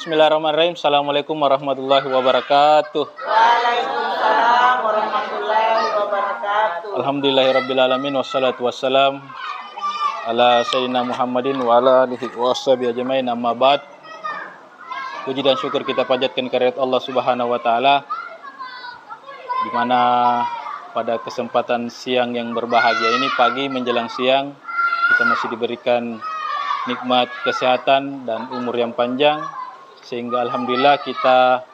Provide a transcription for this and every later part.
Bismillahirrahmanirrahim. Assalamualaikum warahmatullahi wabarakatuh. Waalaikumsalam warahmatullahi wabarakatuh. Alhamdulillahirrabbilalamin. Wassalatu wassalam ala sayyidina Muhammadin wa ala alihi wa ashabihi ajmain, amma ba'd. Puji dan syukur kita panjatkan kehadirat Allah Subhanahu wa taala, di mana pada kesempatan siang yang berbahagia ini, pagi menjelang siang, kita masih diberikan nikmat kesehatan dan umur yang panjang, sehingga alhamdulillah kita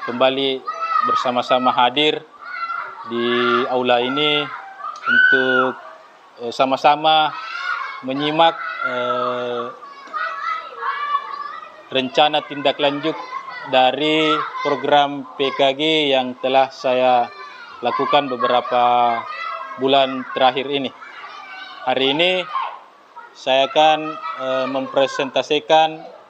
kembali bersama-sama hadir di aula ini untuk sama-sama menyimak rencana tindak lanjut dari program PKG yang telah saya lakukan beberapa bulan terakhir ini. Hari ini saya akan mempresentasikan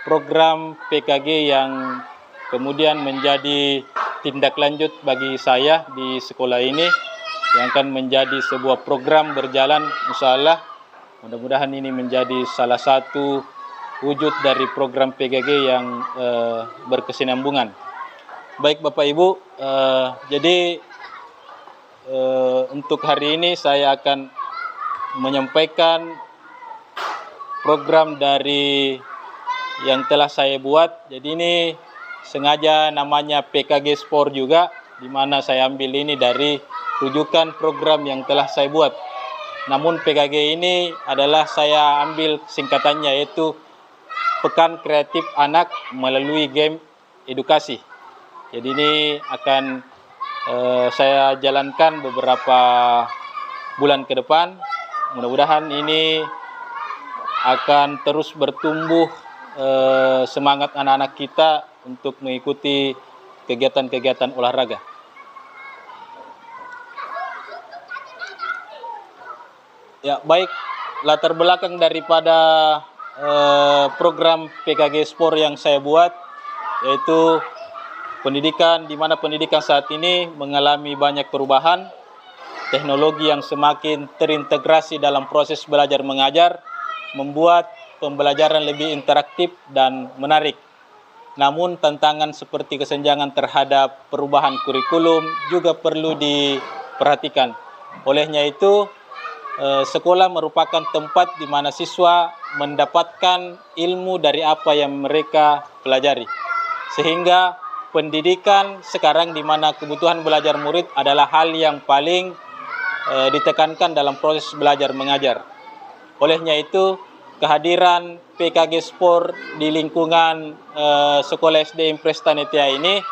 program PKG yang kemudian menjadi tindak lanjut bagi saya di sekolah ini, yang akan menjadi sebuah program berjalan insyaallah. Mudah-mudahan ini menjadi salah satu wujud dari program PKG yang berkesinambungan. Baik Bapak Ibu, jadi untuk hari ini saya akan menyampaikan program dari yang telah saya buat. Jadi ini sengaja namanya PKG Sport juga, di mana saya ambil ini dari rujukan program yang telah saya buat. Namun PKG ini adalah saya ambil singkatannya, yaitu Pekan Kreatif Anak Melalui Game Edukasi. Jadi ini akan saya jalankan beberapa bulan ke depan. Mudah-mudahan ini akan terus bertumbuh semangat anak-anak kita untuk mengikuti kegiatan-kegiatan olahraga. Ya, baik, latar belakang daripada program PKG Sport yang saya buat, yaitu pendidikan, di mana pendidikan saat ini mengalami banyak perubahan, teknologi yang semakin terintegrasi dalam proses belajar mengajar, membuat pembelajaran lebih interaktif dan menarik. Namun tantangan seperti kesenjangan terhadap perubahan kurikulum juga perlu diperhatikan. Olehnya itu, sekolah merupakan tempat di mana siswa mendapatkan ilmu dari apa yang mereka pelajari. Sehingga pendidikan sekarang, di mana kebutuhan belajar murid adalah hal yang paling ditekankan dalam proses belajar mengajar. Olehnya itu, kehadiran PKG Sport di lingkungan Sekolah SD Impres Tanetia ini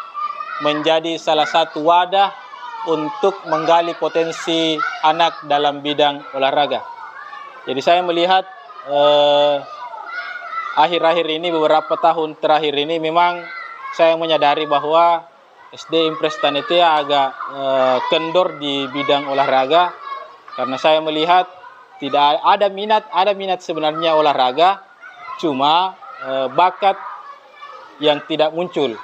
menjadi salah satu wadah untuk menggali potensi anak dalam bidang olahraga. Jadi saya melihat akhir-akhir ini, beberapa tahun terakhir ini, memang saya menyadari bahwa SD Impres Tanetia agak kendor di bidang olahraga, karena saya melihat tidak ada minat sebenarnya olahraga, cuma bakat yang tidak muncul.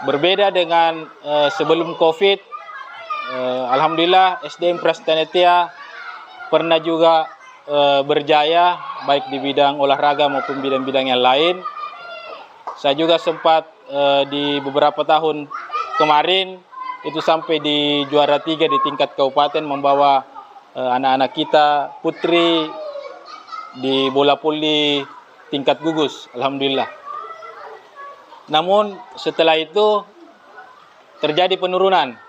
Berbeda dengan sebelum COVID, alhamdulillah SD Impres Tanetia pernah juga berjaya baik di bidang olahraga maupun bidang-bidang yang lain. Saya juga sempat di beberapa tahun kemarin itu sampai di juara 3 di tingkat kabupaten, membawa anak-anak kita putri di bola voli tingkat gugus, alhamdulillah. Namun setelah itu terjadi penurunan,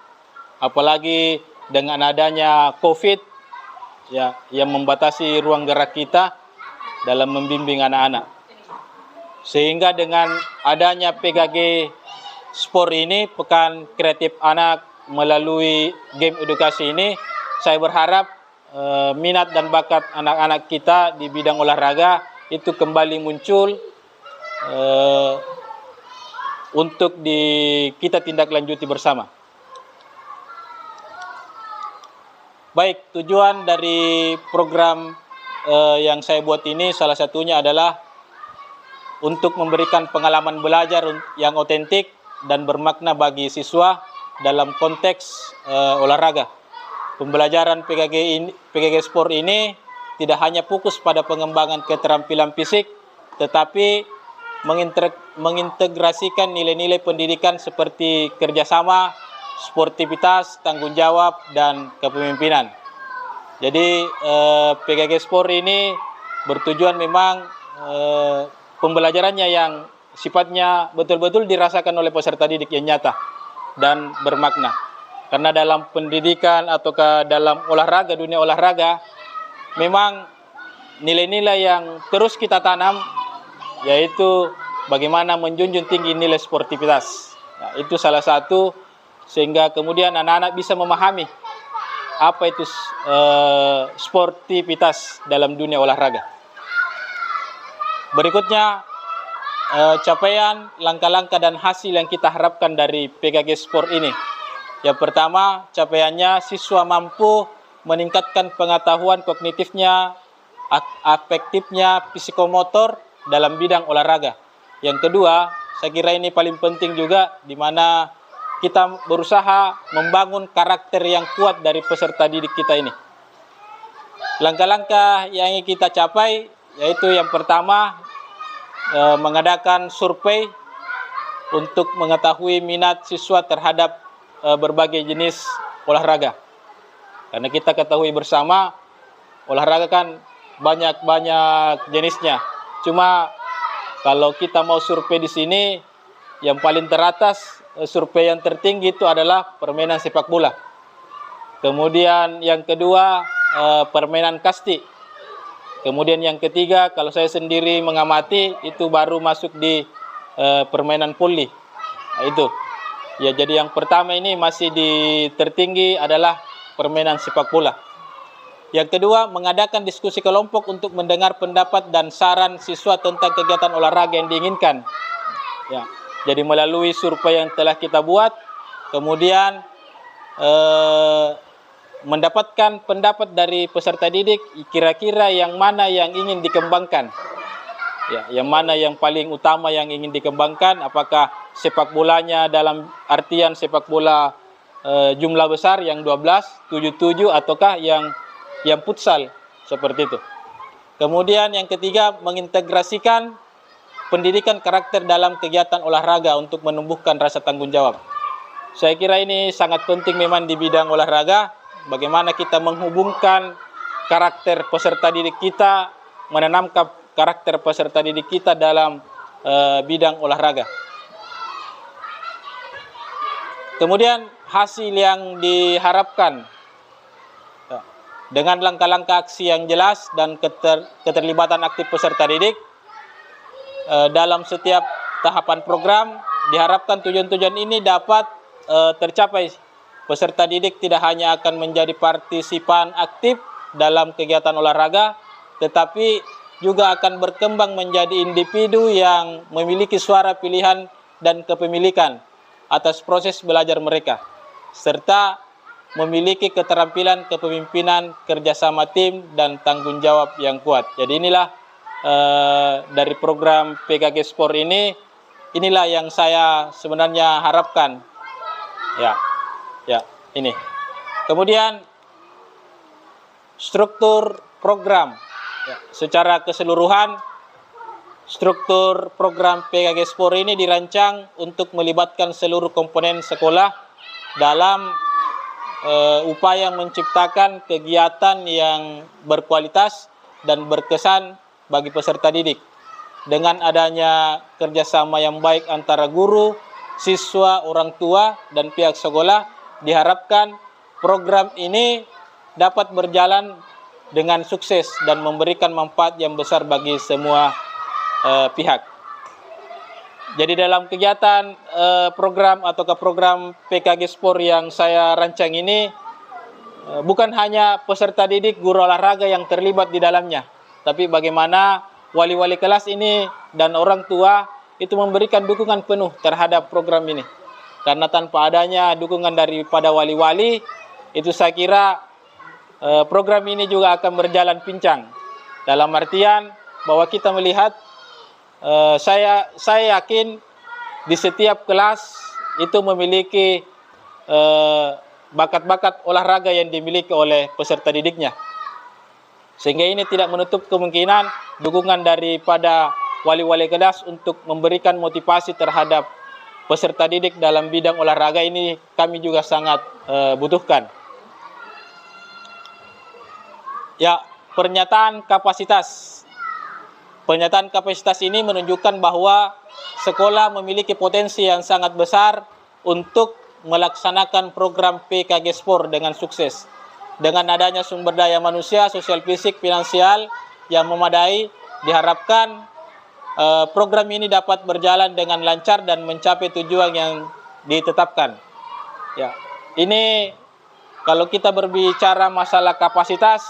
apalagi dengan adanya COVID ya, yang membatasi ruang gerak kita dalam membimbing anak-anak. Sehingga dengan adanya PKG Sport ini, Pekan Kreatif Anak Melalui Game Edukasi ini, saya berharap minat dan bakat anak-anak kita di bidang olahraga itu kembali muncul untuk kita tindak lanjuti bersama. Baik, tujuan dari program yang saya buat ini salah satunya adalah untuk memberikan pengalaman belajar yang otentik dan bermakna bagi siswa dalam konteks olahraga. Pembelajaran PKG Sport ini tidak hanya fokus pada pengembangan keterampilan fisik, tetapi mengintegrasikan nilai-nilai pendidikan seperti kerjasama, sportivitas, tanggung jawab, dan kepemimpinan. Jadi PKG Sport ini bertujuan memang pembelajarannya yang sifatnya betul-betul dirasakan oleh peserta didik yang nyata dan bermakna. Karena dalam pendidikan ataukah dalam olahraga, dunia olahraga, memang nilai-nilai yang terus kita tanam, yaitu bagaimana menjunjung tinggi nilai sportivitas. Nah, itu salah satu, sehingga kemudian anak-anak bisa memahami apa itu sportivitas dalam dunia olahraga. Berikutnya, capaian, langkah-langkah dan hasil yang kita harapkan dari PKG Sport ini. Yang pertama, capaiannya siswa mampu meningkatkan pengetahuan kognitifnya, afektifnya, psikomotor dalam bidang olahraga. Yang kedua, saya kira ini paling penting juga, di mana kita berusaha membangun karakter yang kuat dari peserta didik kita ini. Langkah-langkah yang ingin kita capai, yaitu yang pertama, mengadakan survei untuk mengetahui minat siswa terhadap berbagai jenis olahraga. Karena kita ketahui bersama, olahraga kan banyak jenisnya. Cuma kalau kita mau survei di sini, yang paling teratas, survei yang tertinggi itu adalah permainan sepak bola. Kemudian yang kedua, permainan kasti. Kemudian yang ketiga, kalau saya sendiri mengamati, itu baru masuk di permainan poli. Nah, itu. Ya, jadi yang pertama ini masih di tertinggi adalah permainan sepak bola. Yang kedua, mengadakan diskusi kelompok untuk mendengar pendapat dan saran siswa tentang kegiatan olahraga yang diinginkan. Ya. Jadi melalui survei yang telah kita buat, kemudian mendapatkan pendapat dari peserta didik, kira-kira yang mana yang ingin dikembangkan. Ya, yang mana yang paling utama yang ingin dikembangkan, apakah sepak bolanya dalam artian sepak bola jumlah besar yang 12, 77, ataukah yang futsal, seperti itu. Kemudian yang ketiga, mengintegrasikan pendidikan karakter dalam kegiatan olahraga untuk menumbuhkan rasa tanggung jawab. Saya kira ini sangat penting memang di bidang olahraga, bagaimana kita menghubungkan karakter peserta didik kita, menanamkan karakter peserta didik kita dalam bidang olahraga. Kemudian hasil yang diharapkan dengan langkah-langkah aksi yang jelas dan keterlibatan aktif peserta didik dalam setiap tahapan program, diharapkan tujuan-tujuan ini dapat tercapai. Peserta didik tidak hanya akan menjadi partisipan aktif dalam kegiatan olahraga, tetapi juga akan berkembang menjadi individu yang memiliki suara pilihan dan kepemilikan atas proses belajar mereka, serta memiliki keterampilan kepemimpinan, kerjasama tim, dan tanggung jawab yang kuat. Jadi inilah dari program PKG Sport ini, inilah yang saya sebenarnya harapkan. Ya, ini. Kemudian struktur program, secara keseluruhan, struktur program PKG Sport ini dirancang untuk melibatkan seluruh komponen sekolah dalam upaya menciptakan kegiatan yang berkualitas dan berkesan bagi peserta didik. Dengan adanya kerjasama yang baik antara guru, siswa, orang tua, dan pihak sekolah, diharapkan program ini dapat berjalan dengan sukses dan memberikan manfaat yang besar bagi semua pihak. Jadi dalam kegiatan program ataukah program PKG Sport yang saya rancang ini, bukan hanya peserta didik, guru olahraga yang terlibat di dalamnya, tapi bagaimana wali-wali kelas ini dan orang tua itu memberikan dukungan penuh terhadap program ini. Karena tanpa adanya dukungan daripada wali-wali, itu saya kira program ini juga akan berjalan pincang. Dalam artian bahwa kita melihat, saya yakin di setiap kelas itu memiliki bakat-bakat olahraga yang dimiliki oleh peserta didiknya. Sehingga ini tidak menutup kemungkinan dukungan daripada wali-wali kelas untuk memberikan motivasi terhadap peserta didik dalam bidang olahraga ini kami juga sangat butuhkan. Ya, pernyataan kapasitas. Pernyataan kapasitas ini menunjukkan bahwa sekolah memiliki potensi yang sangat besar untuk melaksanakan program PKG Sport dengan sukses. Dengan adanya sumber daya manusia, sosial, fisik, finansial yang memadai, diharapkan program ini dapat berjalan dengan lancar dan mencapai tujuan yang ditetapkan. Ya, ini kalau kita berbicara masalah kapasitas,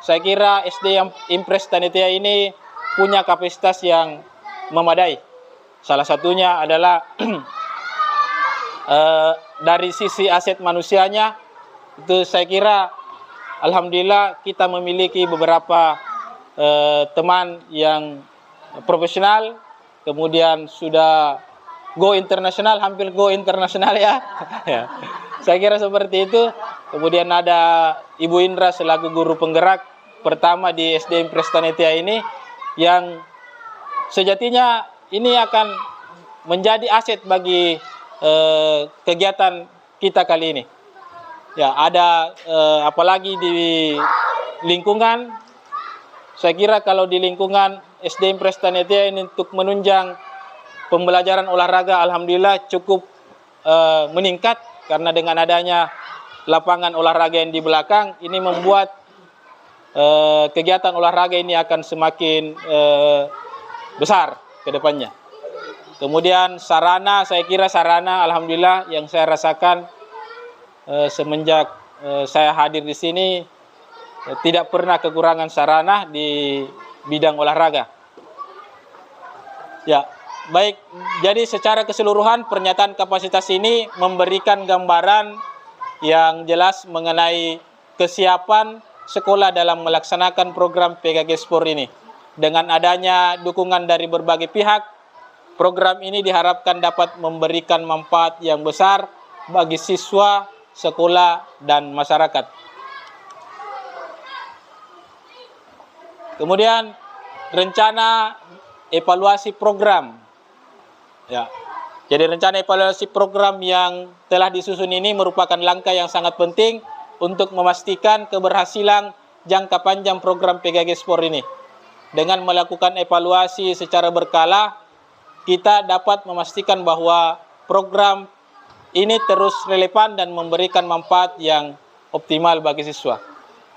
saya kira SD Impres Tanitea ini punya kapasitas yang memadai. Salah satunya adalah dari sisi aset manusianya, itu saya kira alhamdulillah kita memiliki beberapa teman yang profesional, kemudian sudah go internasional, hampir go internasional ya. Ya. Saya kira seperti itu. Kemudian ada Ibu Indra selaku guru penggerak pertama di SD Impres Tanitea ini, yang sejatinya ini akan menjadi aset bagi kegiatan kita kali ini. Ya, ada apalagi di lingkungan, saya kira kalau di lingkungan SD Impres Tanitea ini untuk menunjang pembelajaran olahraga alhamdulillah cukup meningkat, karena dengan adanya lapangan olahraga yang di belakang ini membuat kegiatan olahraga ini akan semakin besar ke depannya. Kemudian sarana, saya kira sarana alhamdulillah yang saya rasakan semenjak saya hadir di sini tidak pernah kekurangan sarana di bidang olahraga. Ya, baik. Jadi secara keseluruhan pernyataan kapasitas ini memberikan gambaran yang jelas mengenai kesiapan sekolah dalam melaksanakan program PKG Sport ini. Dengan adanya dukungan dari berbagai pihak, program ini diharapkan dapat memberikan manfaat yang besar bagi siswa, sekolah, dan masyarakat. Kemudian rencana evaluasi program. Ya. Jadi rencana evaluasi program yang telah disusun ini merupakan langkah yang sangat penting untuk memastikan keberhasilan jangka panjang program PKG Sport ini. Dengan melakukan evaluasi secara berkala, kita dapat memastikan bahwa program ini terus relevan dan memberikan manfaat yang optimal bagi siswa.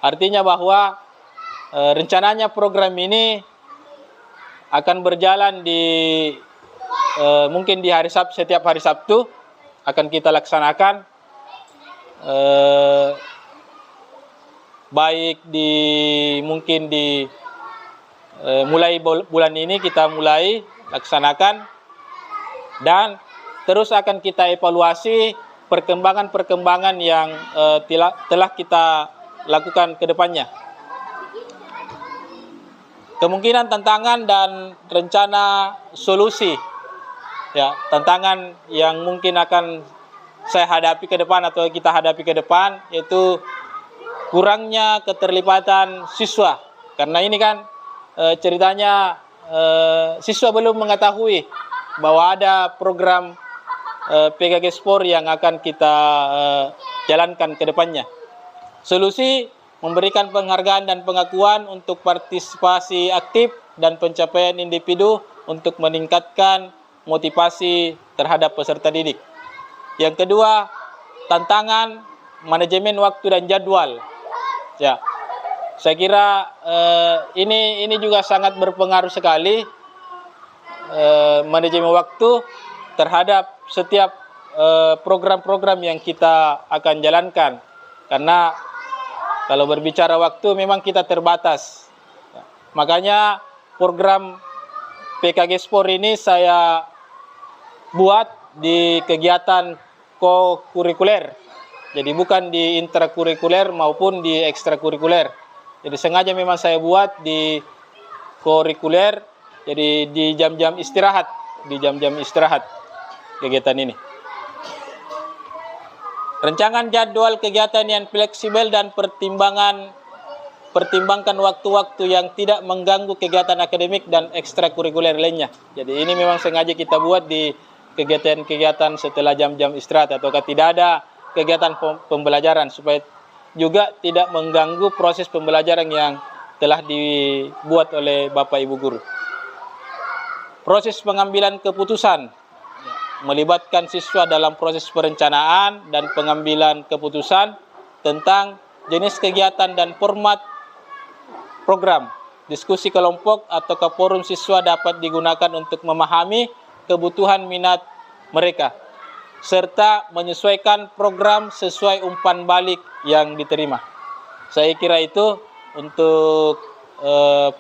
Artinya bahwa rencananya program ini akan berjalan di mungkin di hari Sabtu, setiap hari Sabtu akan kita laksanakan, baik di mungkin di mulai bulan ini kita mulai laksanakan, dan terus akan kita evaluasi perkembangan-perkembangan yang telah kita lakukan ke depannya. Kemungkinan tantangan dan rencana solusi, ya, tantangan yang mungkin akan saya hadapi ke depan atau kita hadapi ke depan, yaitu kurangnya keterlibatan siswa. Karena ini kan ceritanya siswa belum mengetahui bahwa ada program PKG Sport yang akan kita jalankan ke depannya. Solusi: memberikan penghargaan dan pengakuan untuk partisipasi aktif dan pencapaian individu untuk meningkatkan motivasi terhadap peserta didik. Yang kedua, tantangan manajemen waktu dan jadwal. Ya, saya kira ini juga sangat berpengaruh sekali, manajemen waktu terhadap setiap program-program yang kita akan jalankan. Karena kalau berbicara waktu memang kita terbatas. Makanya program PKG Sport ini saya buat di kegiatan co-kurikuler. Jadi bukan di intrakurikuler maupun di ekstrakurikuler. Jadi sengaja memang saya buat di kurikuler, jadi di jam-jam istirahat, kegiatan ini. Rencangan jadwal kegiatan yang fleksibel dan pertimbangan pertimbangkan waktu-waktu yang tidak mengganggu kegiatan akademik dan ekstrakurikuler lainnya. Jadi ini memang sengaja kita buat di kegiatan-kegiatan setelah jam-jam istirahat ataukah tidak ada kegiatan pembelajaran supaya juga tidak mengganggu proses pembelajaran yang telah dibuat oleh Bapak Ibu guru. Proses pengambilan keputusan melibatkan siswa dalam proses perencanaan dan pengambilan keputusan tentang jenis kegiatan dan format program. Diskusi kelompok atau forum siswa dapat digunakan untuk memahami kebutuhan minat mereka serta menyesuaikan program sesuai umpan balik yang diterima. Saya kira itu untuk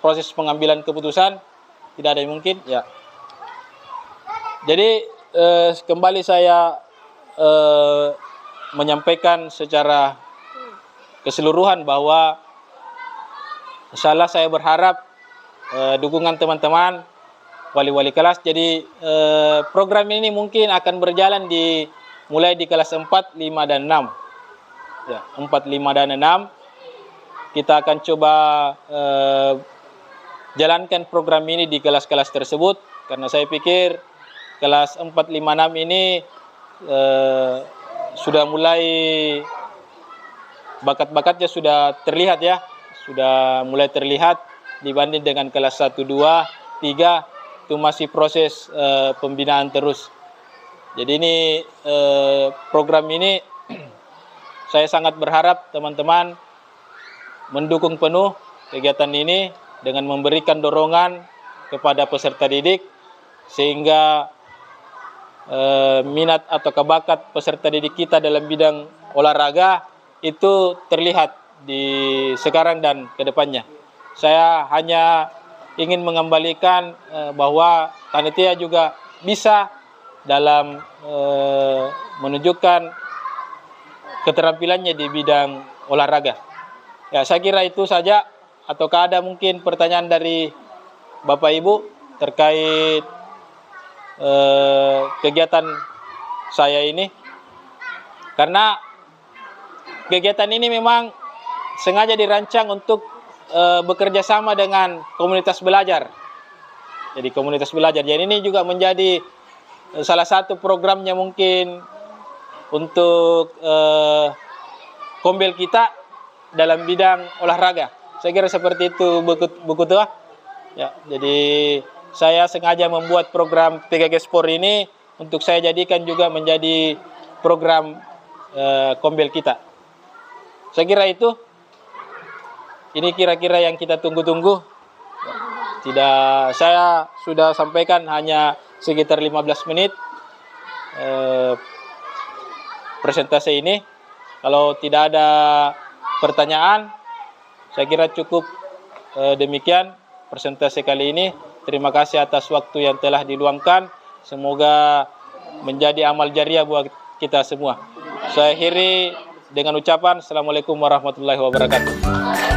proses pengambilan keputusan. Tidak ada yang mungkin ya. Jadi kembali saya menyampaikan secara keseluruhan bahwa insyaallah saya berharap dukungan teman-teman wali-wali kelas. Jadi program ini mungkin akan berjalan mulai di kelas 4, 5 dan 6. Ya, 4, 5 dan 6. Kita akan coba jalankan program ini di kelas-kelas tersebut karena saya pikir kelas 4, 5, 6 ini sudah mulai bakat-bakatnya sudah terlihat ya. Sudah mulai terlihat dibanding dengan kelas 1, 2, 3 itu masih proses pembinaan terus. Jadi ini program ini saya sangat berharap teman-teman mendukung penuh kegiatan ini dengan memberikan dorongan kepada peserta didik sehingga minat atau bakat peserta didik kita dalam bidang olahraga itu terlihat di sekarang dan ke depannya. Saya hanya ingin mengembalikan bahwa panitia juga bisa dalam menunjukkan keterampilannya di bidang olahraga. Ya, saya kira itu saja. Ataukah ada mungkin pertanyaan dari Bapak Ibu terkait kegiatan saya ini? Karena kegiatan ini memang sengaja dirancang untuk bekerja sama dengan komunitas belajar. Jadi komunitas belajar. Jadi ini juga menjadi salah satu programnya mungkin untuk kombel kita dalam bidang olahraga. Saya kira seperti itu buku tua. Ya, jadi saya sengaja membuat program PGG Sport ini untuk saya jadikan juga menjadi program kombel kita. Saya kira itu. Ini kira-kira yang kita tunggu-tunggu. Tidak, saya sudah sampaikan hanya sekitar 15 menit presentasi ini. Kalau tidak ada pertanyaan, saya kira cukup demikian presentasi kali ini. Terima kasih atas waktu yang telah diluangkan. Semoga menjadi amal jariah buat kita semua. Saya akhiri dengan ucapan Assalamualaikum warahmatullahi wabarakatuh.